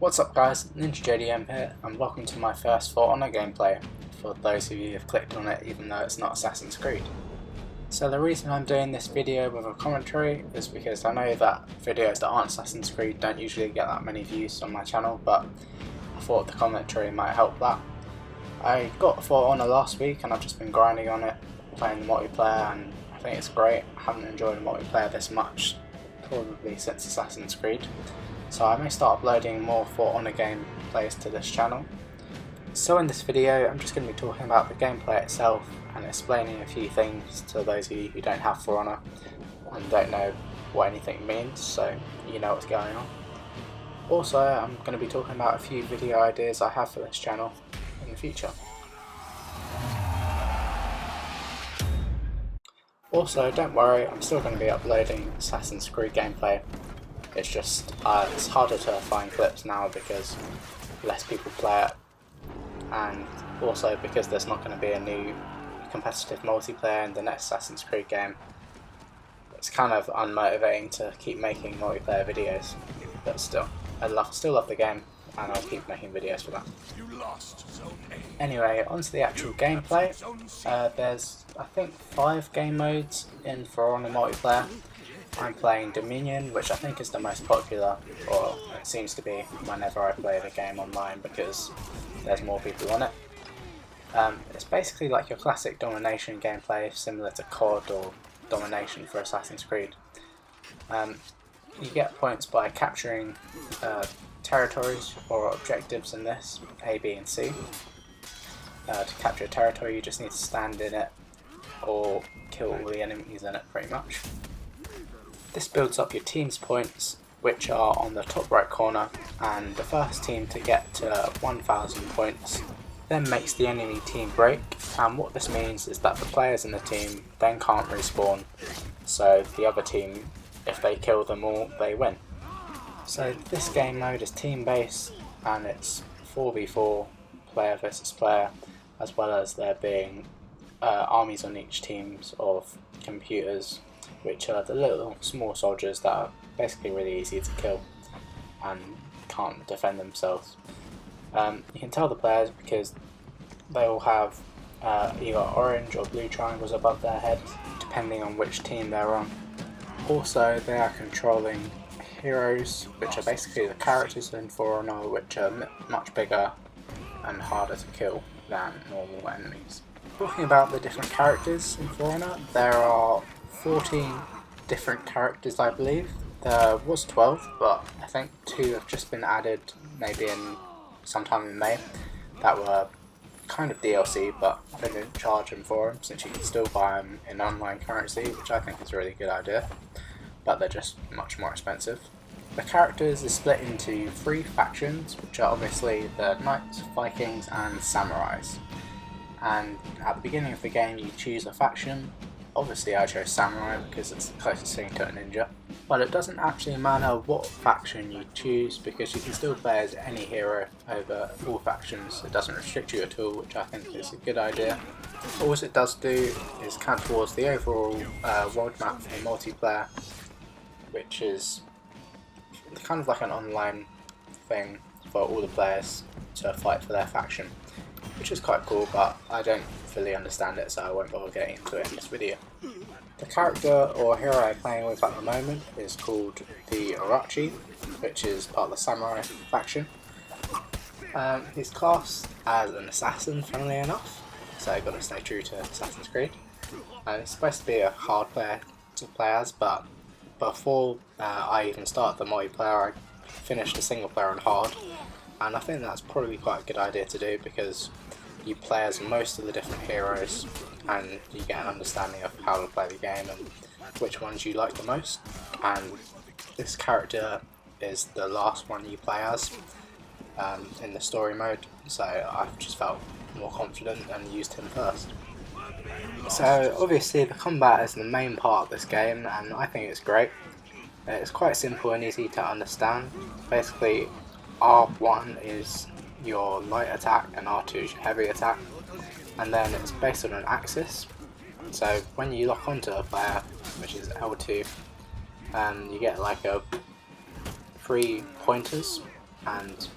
What's up guys, NinjaJDM here and welcome to my first For Honor gameplay, for those of you who have clicked on it even though it's not Assassin's Creed. So the reason I'm doing this video with a commentary is because I know that videos that aren't Assassin's Creed don't usually get that many views on my channel, but I thought the commentary might help that. I got For Honor last week and I've just been grinding on it, playing the multiplayer, and I think it's great. I haven't enjoyed the multiplayer this much probably since Assassin's Creed. So I may start uploading more For Honor gameplays to this channel. So in this video I'm just going to be talking about the gameplay itself and explaining a few things to those of you who don't have For Honor and don't know what anything means, so you know what's going on. Also I'm going to be talking about a few video ideas I have for this channel in the future. Also don't worry, I'm still going to be uploading Assassin's Creed gameplay. It's just it's harder to find clips now because less people play it, and also because there's not going to be a new competitive multiplayer in the next Assassin's Creed game. It's kind of unmotivating to keep making multiplayer videos, but still, still love the game and I'll keep making videos for that. Anyway, onto the actual gameplay. There's I think 5 game modes in For Honor multiplayer. I'm playing Dominion, which I think is the most popular, or it seems to be whenever I play the game online because there's more people on it. It's basically like your classic domination gameplay, similar to COD or Domination for Assassin's Creed. You get points by capturing territories or objectives in this, A, B and C. To capture a territory you just need to stand in it or kill all the enemies in it pretty much. This builds up your team's points, which are on the top right corner, and the first team to get to 1000 points then makes the enemy team break, and what this means is that the players in the team then can't respawn, so the other team, if they kill them all, they win. So this game mode is team based and it's 4v4, player versus player, as well as there being armies on each teams of computers, which are the little small soldiers that are basically really easy to kill and can't defend themselves. You can tell the players because they all have either orange or blue triangles above their heads, depending on which team they're on. Also, they are controlling heroes, which are basically the characters in For Honor, which are much bigger and harder to kill than normal enemies. Talking about the different characters in For Honor, there are 14 different characters I believe. There was 12, but I think 2 have just been added maybe in sometime in May that were kind of DLC, but they didn't charge them for them since you can still buy them in online currency, which I think is a really good idea, but they're just much more expensive. The characters are split into 3 factions, which are obviously the Knights, Vikings and Samurais. And at the beginning of the game you choose a faction. Obviously I chose Samurai because it's the closest thing to a ninja, but it doesn't actually matter what faction you choose because you can still play as any hero over all factions. It doesn't restrict you at all, which I think is a good idea. All it does do is count towards the overall world map for multiplayer, which is kind of like an online thing for all the players to fight for their faction, which is quite cool, but I don't fully understand it, so I won't bother getting into it in this video. The character or hero I'm playing with at the moment is called the Orochi, which is part of the Samurai faction. He's classed as an assassin, funnily enough, so I've got to stay true to Assassin's Creed. He's supposed to be a hard player to play as, but before I even started the multiplayer I finished the single player on hard, and I think that's probably quite a good idea to do because you play as most of the different heroes and you get an understanding of how to play the game and which ones you like the most. And this character is the last one you play as in the story mode, so I've just felt more confident and used him first. So obviously the combat is the main part of this game and I think it's great. It's quite simple and easy to understand. Basically R1 is your light attack and R2 is your heavy attack, and then it's based on an axis. So when you lock onto a player, which is L2, you get like 3 pointers and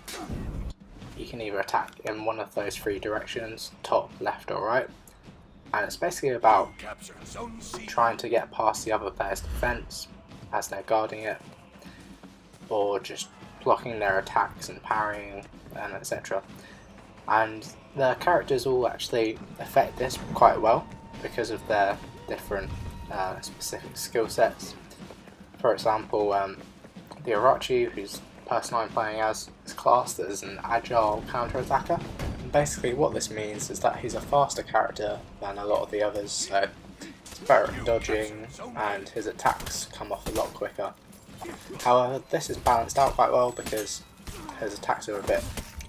you can either attack in one of those three directions, top, left or right, and it's basically about trying to get past the other player's defense as they're guarding it, or just blocking their attacks and parrying and etc. And the characters all actually affect this quite well because of their different specific skill sets. For example, the Orochi, who's the person I'm playing as, is classed as an agile counter-attacker. And basically what this means is that he's a faster character than a lot of the others, so he's better at dodging and his attacks come off a lot quicker. However, this is balanced out quite well because his attacks are a bit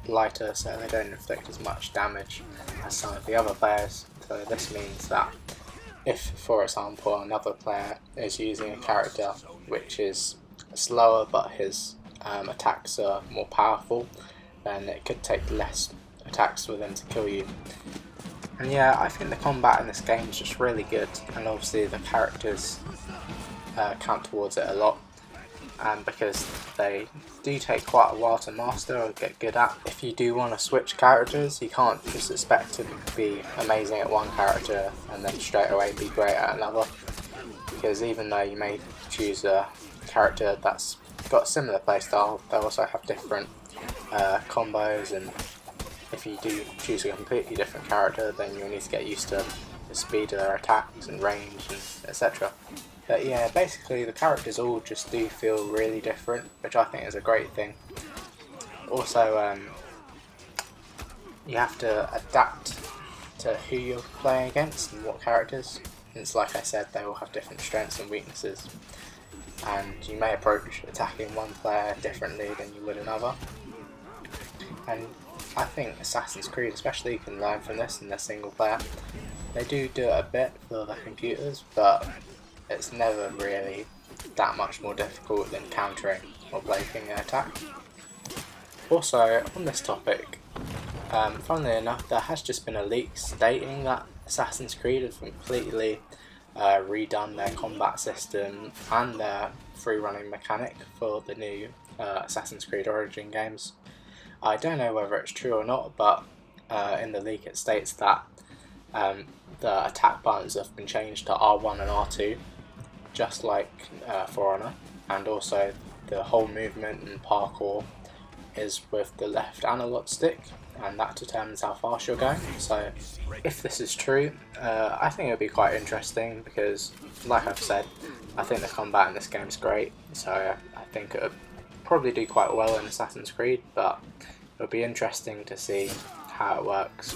lighter, so they don't inflict as much damage as some of the other players. So this means that if, for example, another player is using a character which is slower but his attacks are more powerful, then it could take less attacks for them to kill you. And yeah, I think the combat in this game is just really good, and obviously the characters count towards it a lot. Because they do take quite a while to master or get good at. If you do want to switch characters, you can't just expect to be amazing at one character and then straight away be great at another, because even though you may choose a character that's got a similar playstyle, they also have different combos, and if you do choose a completely different character, then you'll need to get used to the speed of their attacks and range and etc. But yeah, basically the characters all just do feel really different, which I think is a great thing. Also, you have to adapt to who you're playing against and what characters, since like I said, they all have different strengths and weaknesses, and you may approach attacking one player differently than you would another. And I think Assassin's Creed especially can learn from this in their single player. They do it a bit for the computers, but it's never really that much more difficult than countering or breaking an attack. Also, on this topic, funnily enough, there has just been a leak stating that Assassin's Creed have completely redone their combat system and their free running mechanic for the new Assassin's Creed Origin games. I don't know whether it's true or not, but in the leak it states that the attack buttons have been changed to R1 and R2, just like For Honor, and also the whole movement and parkour is with the left analog stick, and that determines how fast you're going. So if this is true, I think it would be quite interesting, because like I've said, I think the combat in this game is great, so I think it would probably do quite well in Assassin's Creed, but it would be interesting to see how it works.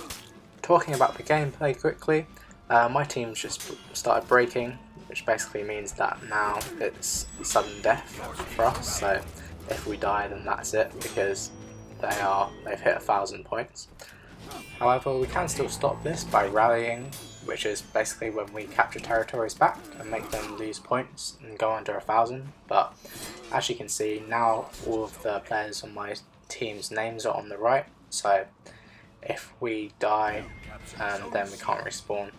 Talking about the gameplay quickly, my team's just started breaking, which basically means that now it's sudden death for us, so if we die then that's it, because they've hit 1,000 points. However, we can still stop this by rallying, which is basically when we capture territories back and make them lose points and go under 1,000. But as you can see, now all of the players on my team's names are on the right, so if we die, then we can't respawn.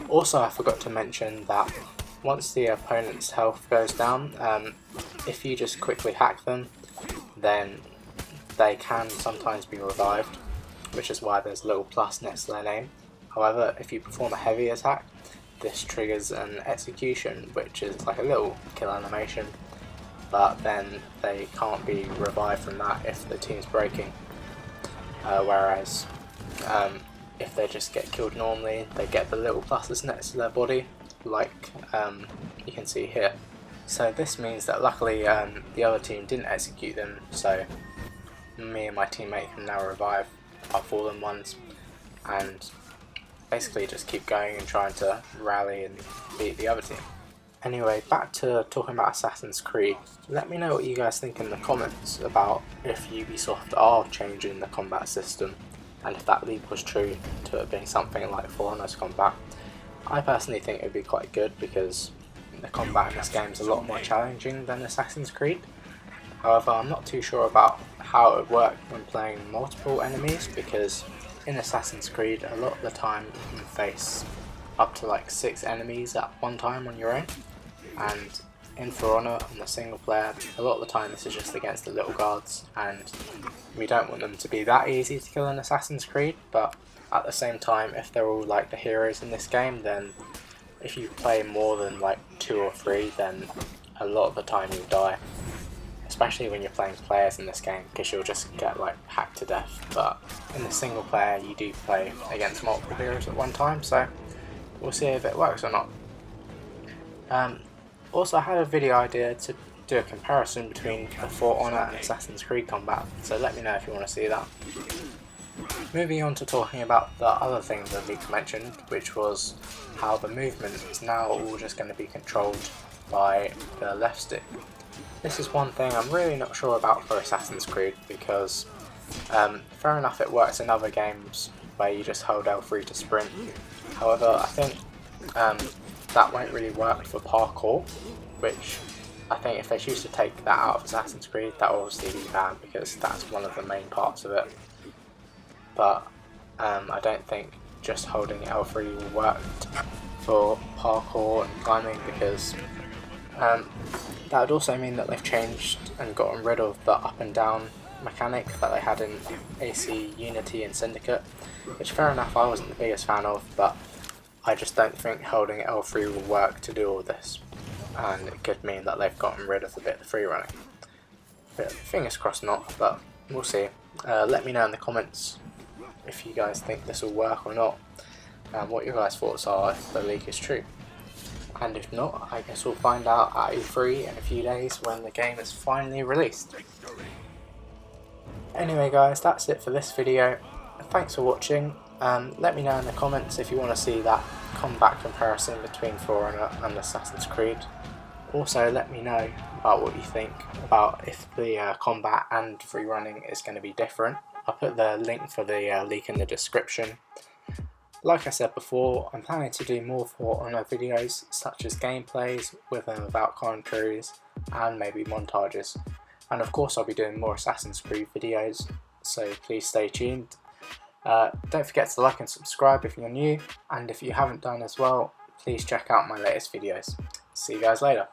Also, I forgot to mention that once the opponent's health goes down, if you just quickly hack them, then they can sometimes be revived, which is why there's a little plus next to their name. However, if you perform a heavy attack, this triggers an execution, which is like a little kill animation, but then they can't be revived from that if the team's breaking. Whereas if they just get killed normally, they get the little pluses next to their body, like you can see here. So this means that luckily the other team didn't execute them, so me and my teammate can now revive our fallen ones and basically just keep going and trying to rally and beat the other team. Anyway, back to talking about Assassin's Creed. Let me know what you guys think in the comments about if Ubisoft are changing the combat system, and if that leap was true to it being something like For Honor's combat. I personally think it would be quite good, because the combat in this game is a lot more challenging than Assassin's Creed. However, I'm not too sure about how it would work when playing multiple enemies, because in Assassin's Creed a lot of the time you can face up to like 6 enemies at one time on your own, and in For Honor on the single player, a lot of the time this is just against the little guards, and we don't want them to be that easy to kill in Assassin's Creed, but at the same time, if they're all like the heroes in this game, then if you play more than like 2 or 3, then a lot of the time you'll die. Especially when you're playing players in this game, because you'll just get like hacked to death. But in the single player you do play against multiple heroes at one time, so we'll see if it works or not. Also, I had a video idea to do a comparison between the For Honor and Assassin's Creed combat, so let me know if you want to see that. Moving on to talking about the other thing that Luke mentioned, which was how the movement is now all just going to be controlled by the left stick. This is one thing I'm really not sure about for Assassin's Creed, because fair enough, it works in other games where you just hold L3 to sprint. However, I think that won't really work for parkour, which I think if they choose to take that out of Assassin's Creed, that will obviously be bad, because that's one of the main parts of it. But I don't think just holding L3 will work for parkour and climbing, because that would also mean that they've changed and gotten rid of the up and down mechanic that they had in AC, Unity and Syndicate, which fair enough I wasn't the biggest fan of, but I just don't think holding L3 will work to do all this, and it could mean that they've gotten rid of a bit of the free running. But fingers crossed not, but we'll see. Let me know in the comments if you guys think this will work or not, and what your guys' thoughts are if the leak is true. And if not, I guess we'll find out at E3 in a few days when the game is finally released. Anyway guys, that's it for this video. Thanks for watching. Let me know in the comments if you want to see that combat comparison between For Honor and Assassin's Creed. Also let me know about what you think about if the combat and free running is going to be different. I'll put the link for the leak in the description. Like I said before, I'm planning to do more For Honor videos, such as gameplays with and without commentaries, and maybe montages. And of course I'll be doing more Assassin's Creed videos, so please stay tuned. Don't forget to like and subscribe if you're new, and if you haven't done as well, please check out my latest videos. See you guys later.